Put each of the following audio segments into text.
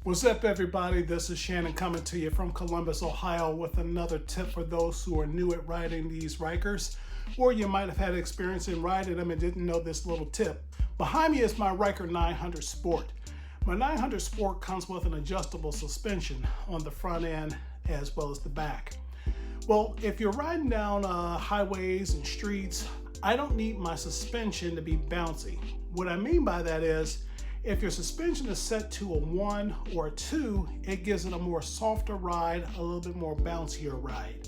What's up, everybody? This is Shannon coming to you from Columbus, Ohio with another tip for those who are new at riding these Rykers, or you might have had experience in riding them and didn't know this little tip. Behind me is my Ryker 900 Sport. My 900 Sport comes with an adjustable suspension on the front end as well as the back. Well, if you're riding down highways and streets, I don't need my suspension to be bouncy. What I mean by that is, if your suspension is set to a 1 or a 2, it gives it a more softer ride, a little bit more bouncier ride.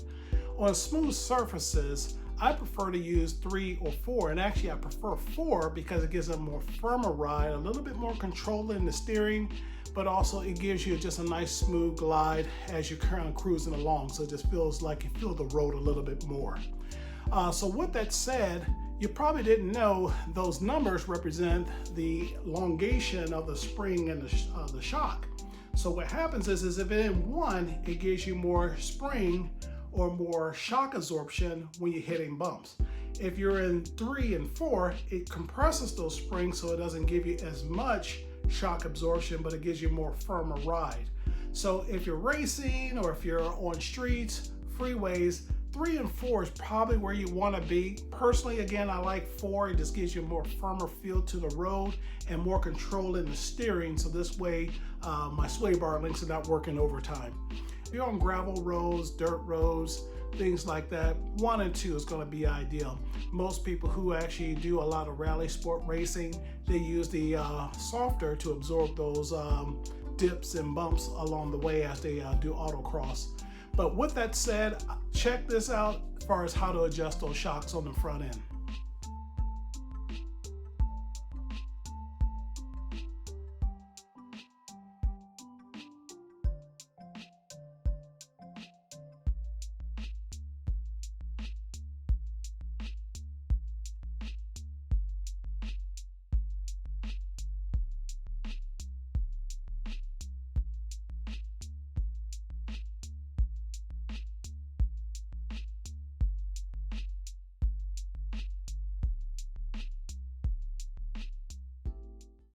On smooth surfaces, I prefer to use 3 or 4, and actually I prefer 4 because it gives it a more firmer ride, a little bit more control in the steering, but also it gives you just a nice smooth glide as you're kind of cruising along, so it just feels like you feel the road a little bit more. So with that said, you probably didn't know those numbers represent the elongation of the spring and the shock. So what happens is if in 1, it gives you more spring or more shock absorption when you're hitting bumps. If you're in 3 and 4, it compresses those springs so it doesn't give you as much shock absorption, but it gives you more firmer ride. So if you're racing or if you're on streets, freeways, 3 and 4 is probably where you want to be. Personally, again, I like 4. It just gives you a more firmer feel to the road and more control in the steering, so this way my sway bar links are not working overtime. If you're on gravel roads, dirt roads, things like that, 1 and 2 is going to be ideal. Most people who actually do a lot of rally sport racing, they use the softer to absorb those dips and bumps along the way as they do autocross. But with that said, check this out as far as how to adjust those shocks on the front end.